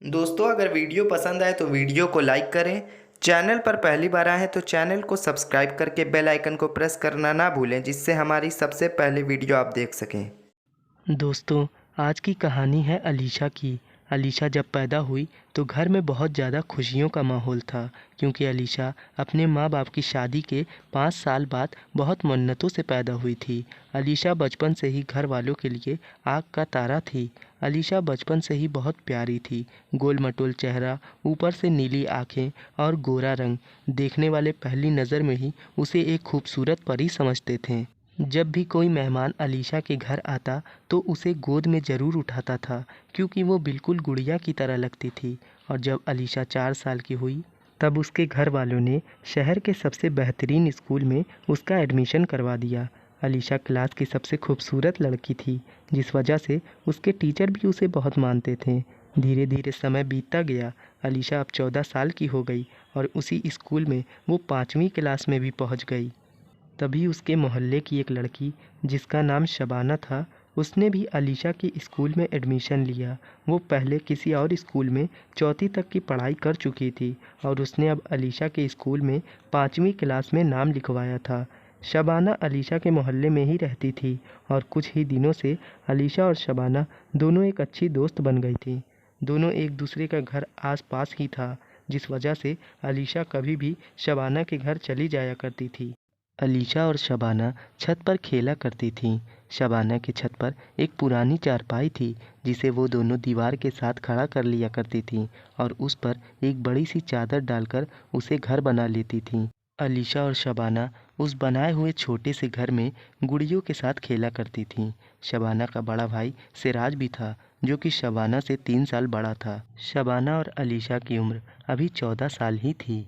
दोस्तों अगर वीडियो पसंद आए तो वीडियो को लाइक करें। चैनल पर पहली बार आए हैं तो चैनल को सब्सक्राइब करके बेल आइकन को प्रेस करना ना भूलें, जिससे हमारी सबसे पहले वीडियो आप देख सकें। दोस्तों, आज की कहानी है अलीशा की। अलीशा जब पैदा हुई तो घर में बहुत ज़्यादा खुशियों का माहौल था, क्योंकि अलीशा अपने माँ बाप की शादी के 5 साल बाद बहुत मन्नतों से पैदा हुई थी। अलीशा बचपन से ही घर वालों के लिए आग का तारा थी। अलीशा बचपन से ही बहुत प्यारी थी। गोल मटोल चेहरा, ऊपर से नीली आँखें और गोरा रंग, देखने वाले पहली नज़र में ही उसे एक खूबसूरत परी समझते थे। जब भी कोई मेहमान अलीशा के घर आता तो उसे गोद में ज़रूर उठाता था, क्योंकि वो बिल्कुल गुड़िया की तरह लगती थी। और जब अलीशा 4 साल की हुई तब उसके घर वालों ने शहर के सबसे बेहतरीन स्कूल में उसका एडमिशन करवा दिया। अलीशा क्लास की सबसे खूबसूरत लड़की थी, जिस वजह से उसके टीचर भी उसे बहुत मानते थे। धीरे धीरे समय बीतता गया। अलीशा अब 14 साल की हो गई और उसी स्कूल में वो 5वीं क्लास में भी पहुंच गई। तभी उसके मोहल्ले की एक लड़की, जिसका नाम शबाना था, उसने भी अलीशा के स्कूल में एडमिशन लिया। वो पहले किसी और स्कूल में 4वीं तक की पढ़ाई कर चुकी थी और उसने अब अलीशा के स्कूल में 5वीं क्लास में नाम लिखवाया था। शबाना अलीशा के मोहल्ले में ही रहती थी और कुछ ही दिनों से अलीशा और शबाना दोनों एक अच्छी दोस्त बन गई थी। दोनों एक दूसरे का घर आस पास ही था, जिस वजह से अलीशा कभी भी शबाना के घर चली जाया करती थी। अलीशा और शबाना छत पर खेला करती थीं। शबाना की छत पर एक पुरानी चारपाई थी, जिसे वो दोनों दीवार के साथ खड़ा कर लिया करती थीं और उस पर एक बड़ी सी चादर डालकर उसे घर बना लेती थीं। अलीशा और शबाना उस बनाए हुए छोटे से घर में गुड़ियों के साथ खेला करती थीं। शबाना का बड़ा भाई सिराज भी था, जो कि शबाना से 3 साल बड़ा था। शबाना और अलीशा की उम्र अभी 14 साल ही थी।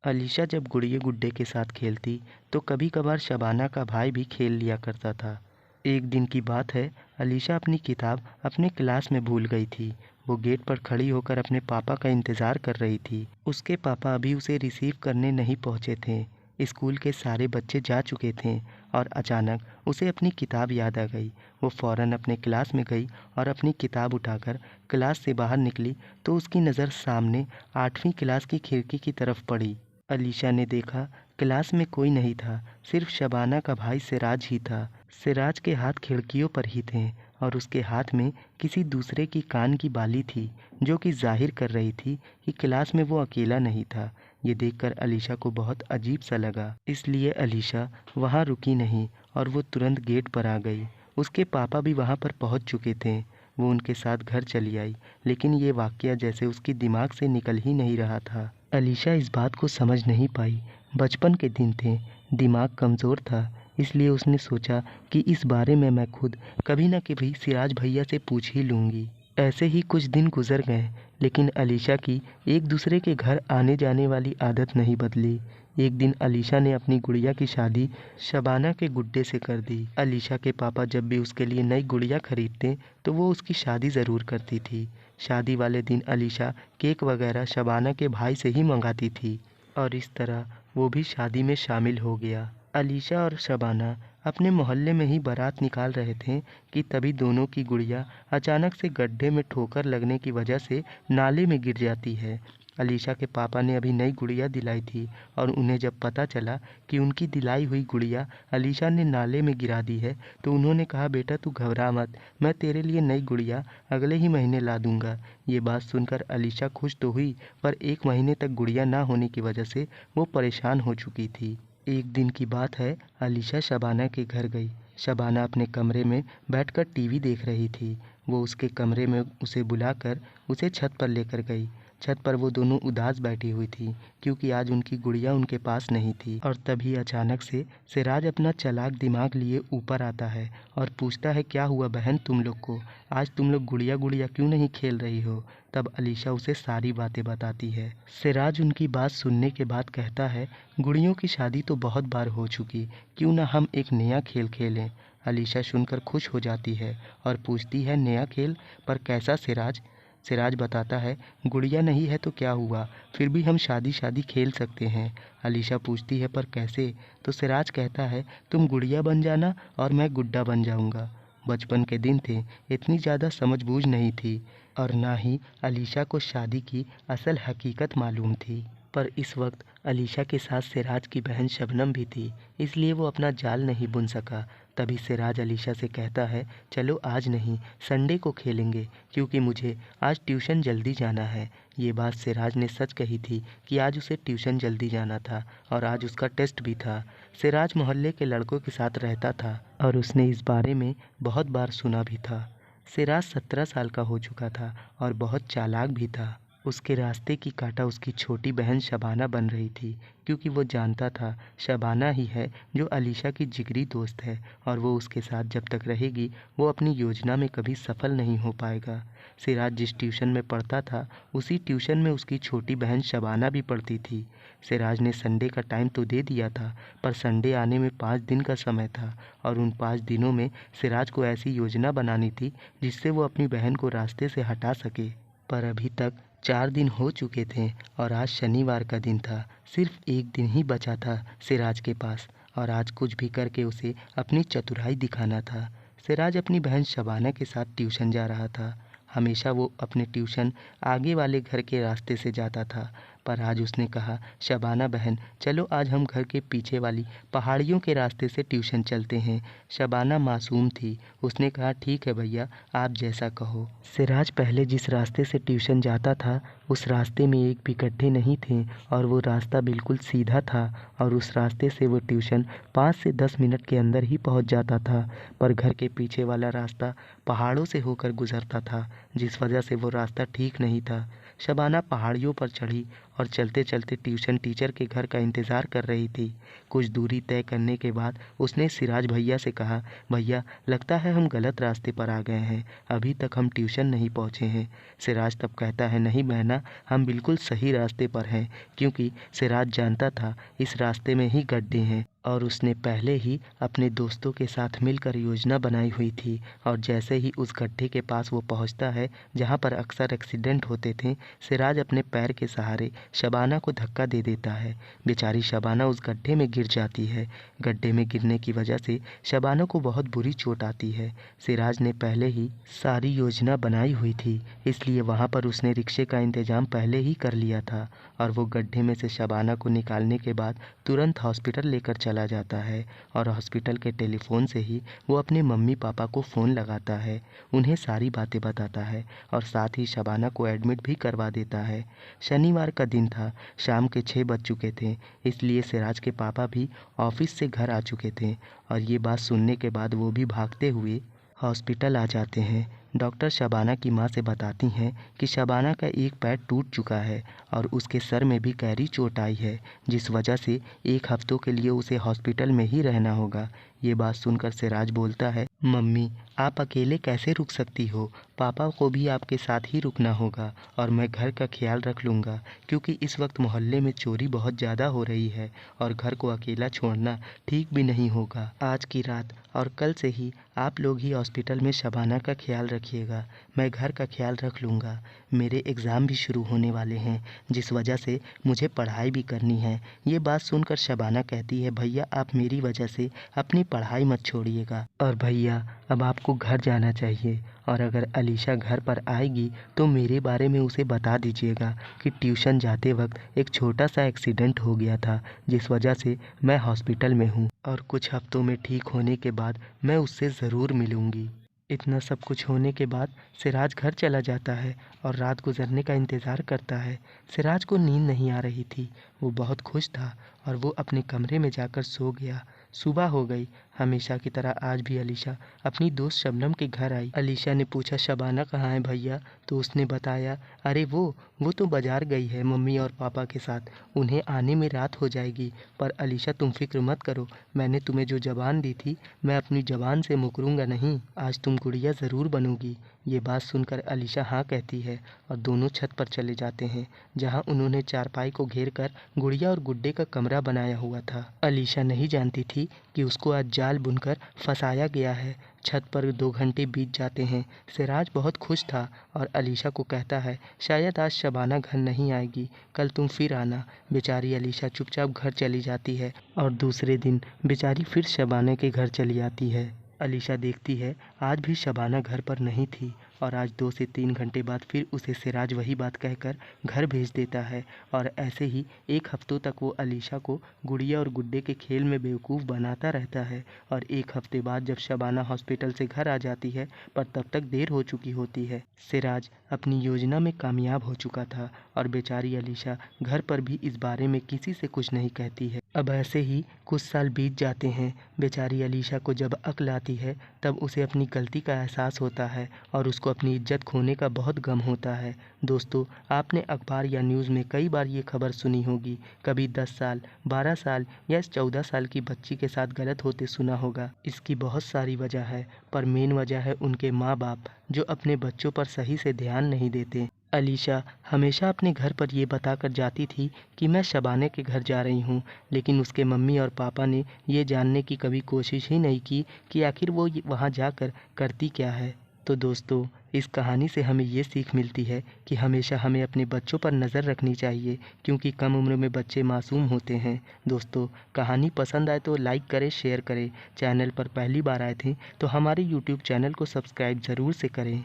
अलीशा जब गुड़िया गुड्डे के साथ खेलती तो कभी कभार शबाना का भाई भी खेल लिया करता था। एक दिन की बात है, अलीशा अपनी किताब अपने क्लास में भूल गई थी। वो गेट पर खड़ी होकर अपने पापा का इंतज़ार कर रही थी। उसके पापा अभी उसे रिसीव करने नहीं पहुंचे थे। स्कूल के सारे बच्चे जा चुके थे और अचानक उसे अपनी किताब याद आ गई। वो फ़ौरन अपने क्लास में गई और अपनी किताब उठाकर क्लास से बाहर निकली तो उसकी नज़र सामने 8वीं क्लास की खिड़की की तरफ पड़ी। अलीशा ने देखा, क्लास में कोई नहीं था, सिर्फ शबाना का भाई सिराज ही था। सिराज के हाथ खिड़कियों पर ही थे और उसके हाथ में किसी दूसरे की कान की बाली थी, जो कि जाहिर कर रही थी कि क्लास में वो अकेला नहीं था। ये देखकर अलीशा को बहुत अजीब सा लगा, इसलिए अलीशा वहाँ रुकी नहीं और वो तुरंत गेट पर आ गई। उसके पापा भी वहाँ पर पहुँच चुके थे। वो उनके साथ घर चली आई, लेकिन ये वाक़या जैसे उसके दिमाग से निकल ही नहीं रहा था। अलीशा इस बात को समझ नहीं पाई। बचपन के दिन थे, दिमाग कमज़ोर था, इसलिए उसने सोचा कि इस बारे में मैं खुद कभी न कभी सिराज भैया से पूछ ही लूँगी। ऐसे ही कुछ दिन गुज़र गए, लेकिन अलीशा की एक दूसरे के घर आने जाने वाली आदत नहीं बदली। एक दिन अलीशा ने अपनी गुड़िया की शादी शबाना के गुड्डे से कर दी। अलीशा के पापा जब भी उसके लिए नई गुड़िया खरीदते तो वो उसकी शादी ज़रूर करती थी। शादी वाले दिन अलीशा केक वगैरह शबाना के भाई से ही मंगाती थी और इस तरह वो भी शादी में शामिल हो गया। अलीशा और शबाना अपने मोहल्ले में ही बारात निकाल रहे थे कि तभी दोनों की गुड़िया अचानक से गड्ढे में ठोकर लगने की वजह से नाले में गिर जाती है। अलीशा के पापा ने अभी नई गुड़िया दिलाई थी और उन्हें जब पता चला कि उनकी दिलाई हुई गुड़िया अलीशा ने नाले में गिरा दी है तो उन्होंने कहा, बेटा तू घबरा मत, मैं तेरे लिए नई गुड़िया अगले ही महीने ला दूंगा। ये बात सुनकर अलीशा खुश तो हुई, पर 1 महीने तक गुड़िया ना होने की वजह से वो परेशान हो चुकी थी। एक दिन की बात है, अलीशा शबाना के घर गई। शबाना अपने कमरे में बैठकर टीवी देख रही थी। वो उसके कमरे में उसे बुलाकर उसे छत पर लेकर गई। छत पर वो दोनों उदास बैठी हुई थी, क्योंकि आज उनकी गुड़िया उनके पास नहीं थी। और तभी अचानक से सिराज अपना चालाक दिमाग लिए ऊपर आता है और पूछता है, क्या हुआ बहन तुम लोग को, आज तुम लोग गुड़िया गुड़िया क्यों नहीं खेल रही हो। तब अलीशा उसे सारी बातें बताती है। सिराज उनकी बात सुनने के बाद कहता है, गुड़ियों की शादी तो बहुत बार हो चुकी, क्यों ना हम एक नया खेल खेलें। अलीशा सुनकर खुश हो जाती है और पूछती है, नया खेल, पर कैसा सिराज। सिराज बताता है, गुड़िया नहीं है तो क्या हुआ, फिर भी हम शादी शादी खेल सकते हैं। अलीशा पूछती है, पर कैसे। तो सिराज कहता है, तुम गुड़िया बन जाना और मैं गुड्डा बन जाऊंगा। बचपन के दिन थे, इतनी ज़्यादा समझबूझ नहीं थी। और ना ही अलीशा को शादी की असल हकीकत मालूम थी। पर इस वक्त अलीशा के साथ सिराज की बहन शबनम भी थी, इसलिए वो अपना जाल नहीं बुन सका। तभी सिराज अलीशा से कहता है, चलो आज नहीं, संडे को खेलेंगे, क्योंकि मुझे आज ट्यूशन जल्दी जाना है। ये बात सिराज ने सच कही थी कि आज उसे ट्यूशन जल्दी जाना था और आज उसका टेस्ट भी था। सिराज मोहल्ले के लड़कों के साथ रहता था और उसने इस बारे में बहुत बार सुना भी था। सिराज 17 साल का हो चुका था और बहुत चालाक भी था। उसके रास्ते की कांटा उसकी छोटी बहन शबाना बन रही थी, क्योंकि वो जानता था शबाना ही है जो अलीशा की जिगरी दोस्त है और वो उसके साथ जब तक रहेगी वो अपनी योजना में कभी सफल नहीं हो पाएगा। सिराज जिस ट्यूशन में पढ़ता था उसी ट्यूशन में उसकी छोटी बहन शबाना भी पढ़ती थी। सिराज ने संडे का टाइम तो दे दिया था, पर संडे आने में 5 दिन का समय था और उन 5 दिनों में सिराज को ऐसी योजना बनानी थी जिससे वो अपनी बहन को रास्ते से हटा सके। पर अभी तक 4 दिन हो चुके थे और आज शनिवार का दिन था। सिर्फ एक दिन ही बचा था सिराज के पास और आज कुछ भी करके उसे अपनी चतुराई दिखाना था। सिराज अपनी बहन शबाना के साथ ट्यूशन जा रहा था। हमेशा वो अपने ट्यूशन आगे वाले घर के रास्ते से जाता था, पर आज उसने कहा, शबाना बहन, चलो आज हम घर के पीछे वाली पहाड़ियों के रास्ते से ट्यूशन चलते हैं। शबाना मासूम थी, उसने कहा, ठीक है भैया, आप जैसा कहो। सिराज पहले जिस रास्ते से ट्यूशन जाता था उस रास्ते में एक भी गड्ढे नहीं थे और वो रास्ता बिल्कुल सीधा था और उस रास्ते से वो ट्यूशन 5 से 10 मिनट के अंदर ही पहुंच जाता था। पर घर के पीछे वाला रास्ता पहाड़ों से होकर गुजरता था, जिस वजह से वो रास्ता ठीक नहीं था। शबाना पहाड़ियों पर चढ़ी और चलते चलते ट्यूशन टीचर के घर का इंतज़ार कर रही थी। कुछ दूरी तय करने के बाद उसने सिराज भैया से कहा, भैया, लगता है हम गलत रास्ते पर आ गए हैं, अभी तक हम ट्यूशन नहीं पहुँचे हैं। सिराज तब कहता है, नहीं बहना, हम बिल्कुल सही रास्ते पर हैं, क्योंकि सिराज जानता था इस रास्ते में ही गड्ढे हैं और उसने पहले ही अपने दोस्तों के साथ मिलकर योजना बनाई हुई थी। और जैसे ही उस गड्ढे के पास वो पहुंचता है जहां पर अक्सर एक्सीडेंट होते थे, सिराज अपने पैर के सहारे शबाना को धक्का दे देता है। बेचारी शबाना उस गड्ढे में गिर जाती है। गड्ढे में गिरने की वजह से शबाना को बहुत बुरी चोट आती है। सिराज ने पहले ही सारी योजना बनाई हुई थी, इसलिए वहाँ पर उसने रिक्शे का इंतज़ाम पहले ही कर लिया था और वो गड्ढे में से शबाना को निकालने के बाद तुरंत हॉस्पिटल लेकर चला जाता है और हॉस्पिटल के टेलीफोन से ही वो अपने मम्मी पापा को फ़ोन लगाता है, उन्हें सारी बातें बताता है और साथ ही शबाना को एडमिट भी करवा देता है। शनिवार का दिन था, शाम के 6 बज चुके थे, इसलिए सिराज के पापा भी ऑफिस से घर आ चुके थे और ये बात सुनने के बाद वो भी भागते हुए हॉस्पिटल आ जाते हैं। डॉक्टर शबाना की मां से बताती हैं कि शबाना का एक पैर टूट चुका है और उसके सर में भी गहरी चोट आई है, जिस वजह से 1 हफ्तों के लिए उसे हॉस्पिटल में ही रहना होगा। ये बात सुनकर सिराज बोलता है, मम्मी, आप अकेले कैसे रुक सकती हो? पापा को भी आपके साथ ही रुकना होगा और मैं घर का ख्याल रख लूँगा, क्योंकि इस वक्त मोहल्ले में चोरी बहुत ज़्यादा हो रही है और घर को अकेला छोड़ना ठीक भी नहीं होगा। आज की रात और कल से ही आप लोग ही हॉस्पिटल में शबाना का ख्याल रखिएगा, मैं घर का ख्याल रख लूँगा। मेरे एग्ज़ाम भी शुरू होने वाले हैं, जिस वजह से मुझे पढ़ाई भी करनी है। ये बात सुनकर शबाना कहती है, भैया, आप मेरी वजह से अपनी पढ़ाई मत छोड़िएगा और भैया, अब आपको घर जाना चाहिए और अगर अलीशा घर पर आएगी तो मेरे बारे में उसे बता दीजिएगा कि ट्यूशन जाते वक्त एक छोटा सा एक्सीडेंट हो गया था, जिस वजह से मैं हॉस्पिटल में हूँ और कुछ हफ्तों में ठीक होने के बाद मैं उससे ज़रूर मिलूँगी। इतना सब कुछ होने के बाद सिराज घर चला जाता है और रात गुजरने का इंतज़ार करता है। सिराज को नींद नहीं आ रही थी, वो बहुत खुश था और वो अपने कमरे में जाकर सो गया। सुबह हो गई। हमेशा की तरह आज भी अलीशा अपनी दोस्त शबनम के घर आई। अलीशा ने पूछा, शबाना कहाँ है भैया? तो उसने बताया, अरे वो तो बाज़ार गई है मम्मी और पापा के साथ, उन्हें आने में रात हो जाएगी। पर अलीशा, तुम फिक्र मत करो, मैंने तुम्हें जो ज़बान दी थी मैं अपनी ज़बान से मुकरूंगा नहीं, आज तुम गुड़िया ज़रूर बनोगी। ये बात सुनकर अलीशा हाँ कहती है और दोनों छत पर चले जाते हैं, जहाँ उन्होंने चारपाई को घेर कर गुड़िया और गुड्डे का कमरा बनाया हुआ था। अलीशा नहीं जानती थी कि उसको आज जाल बुनकर फंसाया गया है। छत पर 2 घंटे बीत जाते हैं। सिराज बहुत खुश था और अलीशा को कहता है, शायद आज शबाना घर नहीं आएगी, कल तुम फिर आना। बेचारी अलीशा चुपचाप घर चली जाती है और दूसरे दिन बेचारी फिर शबाना के घर चली आती है। अलीशा देखती है आज भी शबाना घर पर नहीं थी और आज 2 से 3 घंटे बाद फिर उसे सिराज वही बात कहकर घर भेज देता है। और ऐसे ही 1 हफ्तों तक वो अलीशा को गुड़िया और गुड्डे के खेल में बेवकूफ़ बनाता रहता है। और 1 हफ्ते बाद जब शबाना हॉस्पिटल से घर आ जाती है, पर तब तक देर हो चुकी होती है। सिराज अपनी योजना में कामयाब हो चुका था और बेचारी अलीशा घर पर भी इस बारे में किसी से कुछ नहीं कहती है। अब ऐसे ही कुछ साल बीत जाते हैं। बेचारी अलीशा को जब अक्ल आती है तब उसे अपनी गलती का एहसास होता है और उसको अपनी इज्जत खोने का बहुत गम होता है। दोस्तों, आपने अखबार या न्यूज़ में कई बार ये खबर सुनी होगी। कभी 10 साल, 12 साल या 14 साल की बच्ची के साथ गलत होते सुना होगा। इसकी बहुत सारी वजह है, पर मेन वजह है उनके माँ बाप जो अपने बच्चों पर सही से ध्यान नहीं देते। अलीशा हमेशा अपने घर पर ये बताकर जाती थी कि मैं शबाने के घर जा रही हूँ, लेकिन उसके मम्मी और पापा ने ये जानने की कभी कोशिश ही नहीं की कि आखिर वो वहाँ जाकर करती क्या है। तो दोस्तों, इस कहानी से हमें ये सीख मिलती है कि हमेशा हमें अपने बच्चों पर नज़र रखनी चाहिए, क्योंकि कम उम्र में बच्चे मासूम होते हैं। दोस्तों, कहानी पसंद आए तो लाइक करें, शेयर करें। चैनल पर पहली बार आए थे तो हमारे यूट्यूब चैनल को सब्सक्राइब ज़रूर से करें।